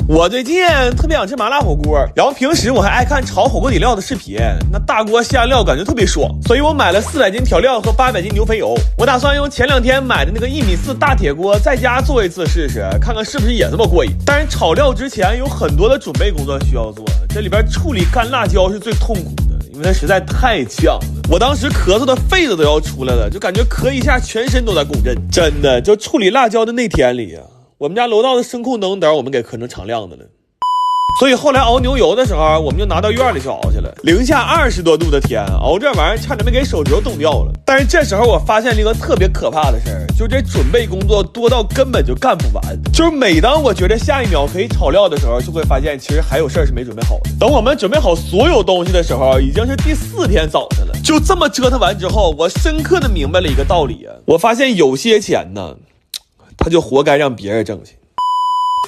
我最近特别想吃麻辣火锅，然后平时我还爱看炒火锅底料的视频，那大锅下料感觉特别爽，所以我买了400斤调料和800斤牛肥油。我打算用前2天买的那个1.4米大铁锅在家做一次试试，看看是不是也这么过瘾。但是炒料之前有很多的准备工作需要做，这里边处理干辣椒是最痛苦的，因为它实在太呛了。我当时咳嗽的肺子都要出来了，就感觉咳一下全身都在共振。真的，就处理辣椒的那天里我们家楼道的声控灯我们给磕成常亮的了。所以后来熬牛油的时候，我们就拿到院里去熬去了。零下20多度的天，熬这玩意儿差点没给手指头冻掉了。但是这时候我发现了一个特别可怕的事儿，就是这准备工作多到根本就干不完。就是每当我觉得下一秒可以炒料的时候，就会发现其实还有事儿是没准备好的。等我们准备好所有东西的时候，已经是第4天早晨了。就这么折腾完之后，我深刻的明白了一个道理我发现有些钱呢，他就活该让别人挣去。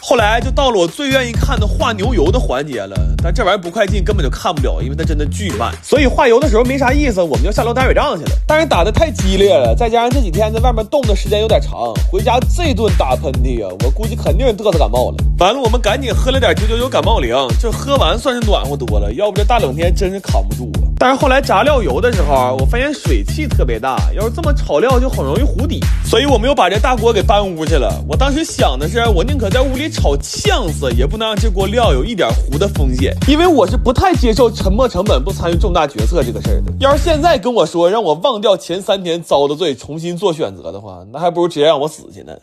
后来就到了我最愿意看的化牛油的环节了，但这玩意儿不快进根本就看不了，因为它真的巨慢，所以化油的时候没啥意思，我们就下楼打水仗去了。但是打得太激烈了，再加上这几天在外面冻的时间有点长，回家这顿打喷嚏我估计肯定是嘚瑟感冒了。完了，我们赶紧喝了点999感冒灵，这喝完算是暖和多了，要不这大冷天真是扛不住但是后来炸料油的时候，我发现水汽特别大，要是这么炒料就很容易糊底，所以我们又把这大锅给搬屋去了。我当时想的是，我宁可在屋里炒呛死，也不能让这锅料有一点糊的风险，因为我是不太接受沉没成本不参与重大决策这个事儿的。要是现在跟我说让我忘掉前3天遭的罪，重新做选择的话，那还不如直接让我死去呢。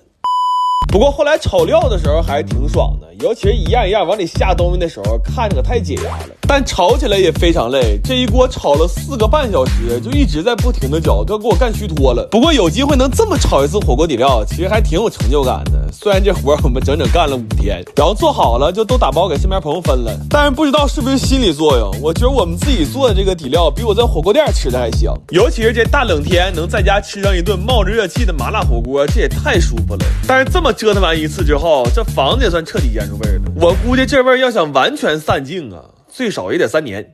不过后来炒料的时候还是挺爽的，尤其是一样一样往里下东西的时候，看着可太解压了。但炒起来也非常累，这一锅炒了4个半小时，就一直在不停的搅，都给我干虚脱了。不过有机会能这么炒一次火锅底料，其实还挺有成就感的。虽然这活我们整整干了5天，然后做好了就都打包给身边朋友分了。但是不知道是不是心理作用，我觉得我们自己做的这个底料比我在火锅店吃的还香。尤其是这大冷天能在家吃上一顿冒着热气的麻辣火锅，这也太舒服了。但是这么折腾完一次之后，这房子也算彻底腌出味儿了。我估计这味儿要想完全散尽最少也得3年。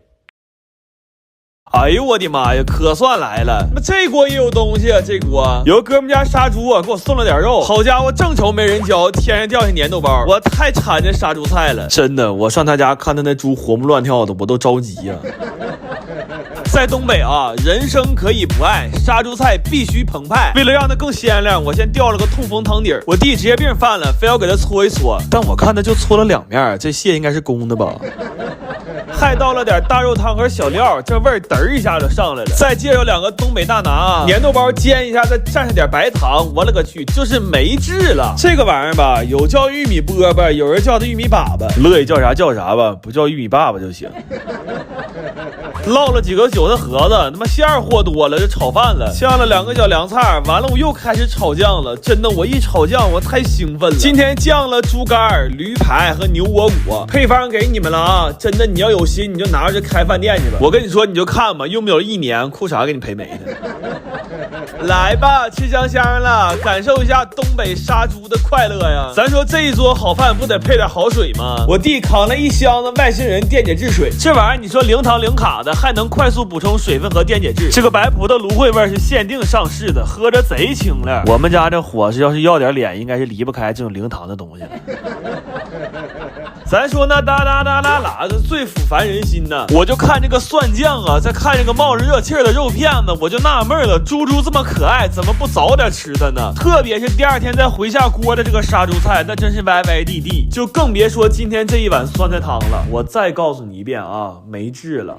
哎呦我的妈呀，可算来了！那这锅也有东西这锅有哥们家杀猪给我送了点肉，好家伙，正愁没人教，天上掉下粘豆包，我太馋这杀猪菜了，真的，我上他家看他那猪活蹦乱跳的，我都着急在东北人生可以不爱，杀猪菜必须澎湃。为了让它更鲜亮，我先调了个痛风汤底儿。我弟职业病犯了，非要给它搓一搓，但我看他就搓了2面，这蟹应该是公的吧。还倒了点大肉汤和小料，这味儿嘚儿一下就上来了。再介绍2个东北大拿，粘豆包煎一下，再蘸上点白糖，我勒个去，就是没治了。这个玩意儿吧，有叫玉米饽饽，有人叫它玉米粑粑，乐意叫啥叫啥吧，不叫玉米粑粑就行。烙了几个韭菜盒子，他妈馅儿和多了，就炒饭了，下了2个小凉菜，完了我又开始炒酱了。真的，我一炒酱我太兴奋了。今天酱了猪肝、驴排和牛窝骨，配方给你们了真的，你要有心你就拿着去开饭店去吧。我跟你说，你就看吧，用不了1年，裤衩给你赔没的。来吧，吃香香了，感受一下东北杀猪的快乐呀！咱说这一桌好饭不得配点好水吗？我弟扛了1箱子外星人电解质水，这玩意儿你说零糖零卡的，还能快速补充水分和电解质。这个白葡萄芦荟味是限定上市的，喝着贼清亮。我们家这伙食要是要点脸，应该是离不开这种零糖的东西了。咱说那哒哒哒啦啦的最抚凡人心呢，我就看这个蒜酱再看这个冒着热气的肉片子，我就纳闷了，猪这么可爱，怎么不早点吃它呢？特别是第2天再回下锅的这个杀猪菜，那真是歪歪地地，就更别说今天这一碗酸菜汤了。我再告诉你一遍没治了。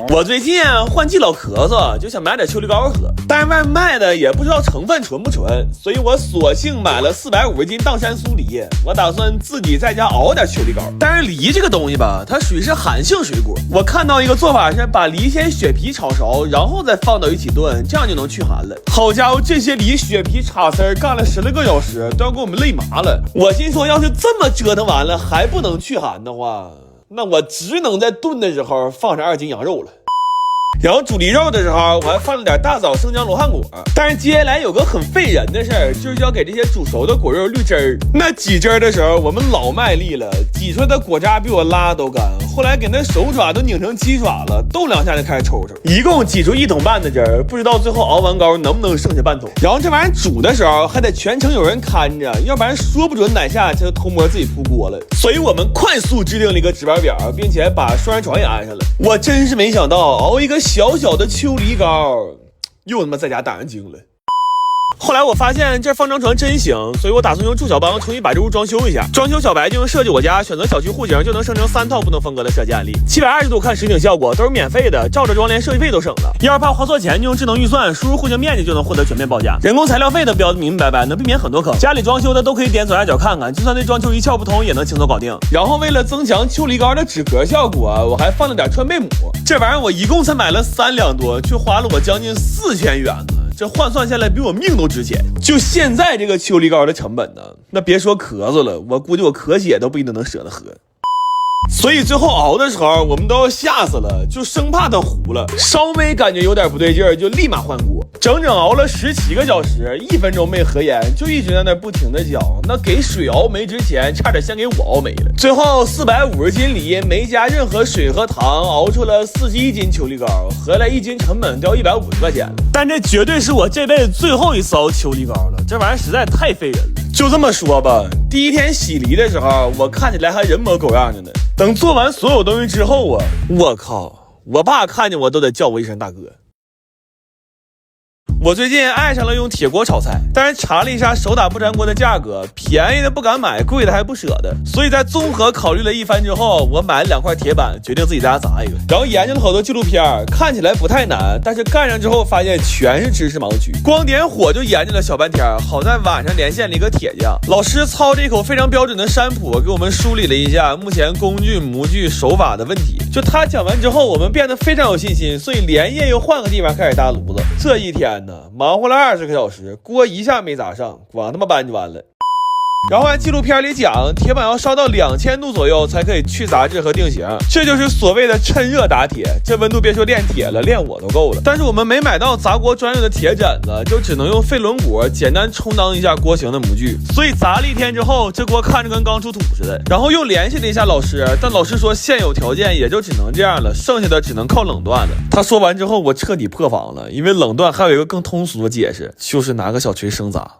我最近换季老咳嗽，就想买点秋梨膏喝，但是外面卖的也不知道成分纯不纯，所以我索性买了450斤砀山酥梨，我打算自己在家熬点秋梨膏。但是梨这个东西吧，它属于是寒性水果，我看到一个做法是把梨先血皮炒熟，然后再放到一起炖，这样就能去寒了。好家伙，这些梨血皮插丝干了10来个小时，都要给我们累麻了。我心说，要是这么折腾完了还不能去寒的话，那我只能在炖的时候放上2斤羊肉了。然后煮梨肉的时候，我还放了点大枣、生姜、罗汉果。但是接下来有个很费人的事儿，就是要给这些煮熟的果肉滤汁儿。那挤汁儿的时候，我们老卖力了，挤出来的果渣比我拉都干。后来给那手爪都拧成鸡爪了，动两下就开始抽抽。一共挤出1桶半的汁儿，不知道最后熬完膏能不能剩下半桶。然后这玩意儿煮的时候还得全程有人看着，要不然说不准哪下就偷摸自己扑锅了。所以我们快速制定了一个值班表，并且把双人床也安上了。我真是没想到熬一个小小的秋梨膏，又他妈在家打上精了。后来我发现这放张床真行，所以我打算用祝小帮重新把这屋装修一下。装修小白就用设计我家，选择小区户型就能生成3套不同风格的设计案例。720度看实景效果都是免费的，照着装连设计费都省了。要是怕花错钱，就用智能预算，输入户型面积就能获得全面报价。人工材料费都标得明明白白，能避免很多坑。家里装修的都可以点左下角看看，就算对装修一窍不通，也能轻松搞定。然后为了增强秋梨膏的止咳效果，我还放了点川贝母。这玩意儿我一共才买了3两多，却花了我将近4000元呢。这换算下来比我命都值钱。就现在这个秋梨膏的成本呢，那别说咳嗽了，我估计我咳血都不一定能舍得喝。所以最后熬的时候，我们都要吓死了，就生怕它糊了，稍微感觉有点不对劲儿，就立马换锅。整整熬了17个小时，1分钟没合眼，就一直在那不停的搅。那给水熬没之前，差点先给我熬没了。最后450斤梨没加任何水和糖，熬出了41斤秋梨膏，合来1斤成本掉150块钱了。但这绝对是我这辈子最后一次熬秋梨膏了，这玩意儿实在太费人了。就这么说吧，第一天洗梨的时候，我看起来还人模狗样的呢。等做完所有东西之后啊，我靠，我爸看见我都得叫我一声大哥。我最近爱上了用铁锅炒菜，但是查了一下手打不粘锅的价格，便宜的不敢买，贵的还不舍得，所以在综合考虑了一番之后，我买了2块铁板，决定自己在家砸一个。然后研究了好多纪录片，看起来不太难，但是干上之后发现全是知识盲区，光点火就研究了小半天。好在晚上连线了一个铁匠老师，操着一口非常标准的山普给我们梳理了一下目前工具、模具、手法的问题。就他讲完之后，我们变得非常有信心，所以连夜又换个地方开始搭炉子。这一天呢，忙活了20个小时，锅一下没砸上，光他妈搬就完了。然后按纪录片里讲，铁板要烧到2000度左右才可以去杂质和定型，这就是所谓的趁热打铁。这温度别说炼铁了，炼我都够了。但是我们没买到砸锅专用的铁枕子，就只能用废轮毂简单充当一下锅型的模具。所以砸了1天之后，这锅看着跟刚出土似的。然后又联系了一下老师，但老师说现有条件也就只能这样了，剩下的只能靠冷锻了。他说完之后，我彻底破防了，因为冷锻还有一个更通俗的解释，就是拿个小锤生砸。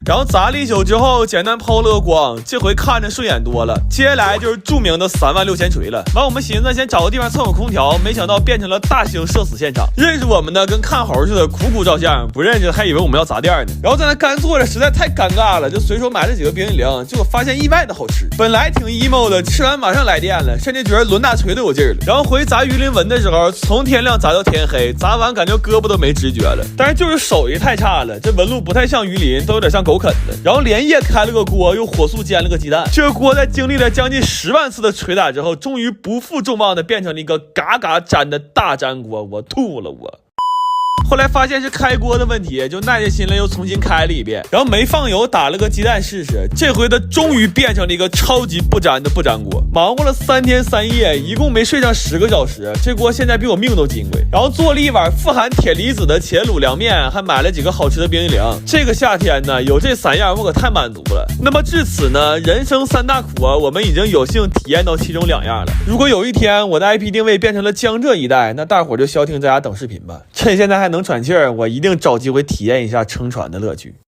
然后砸了1宿之后，简单抛了个光，这回看着顺眼多了。接下来就是著名的36000锤了。完，我们寻思先找个地方蹭会空调，没想到变成了大型社死现场。认识我们的跟看猴似的，苦苦照相；不认识还以为我们要砸店呢。然后在那干坐着，实在太尴尬了，就随手买了几个冰激凌，结果发现意外的好吃。本来挺 emo 的，吃完马上来电了，甚至觉得抡大锤都有劲儿了。然后回砸鱼鳞纹的时候，从天亮砸到天黑，砸完感觉胳膊都没知觉了，但是就是手艺太差了，这纹路不太像鱼鳞，都有点像狗啃的。然后连夜开了个锅，又火速煎了个鸡蛋。这个锅在经历了将近10万次的捶打之后，终于不负众望的变成了一个嘎嘎粘的大粘锅，我吐了我。后来发现是开锅的问题，就耐着心了又重新开了一遍，然后没放油打了个鸡蛋试试，这回它终于变成了一个超级不粘的不粘锅。忙活了3天3夜，一共没睡上10个小时，这锅现在比我命都金贵。然后做了一碗富含铁离子的茄卤凉面，还买了几个好吃的冰激凌。这个夏天呢，有这3样我可太满足了。那么至此呢，人生3大苦我们已经有幸体验到其中2样了。如果有一天我的 IP 定位变成了江浙一带，那大伙就消停在家等视频吧。趁现在还能喘气儿，我一定找机会体验一下撑船的乐趣。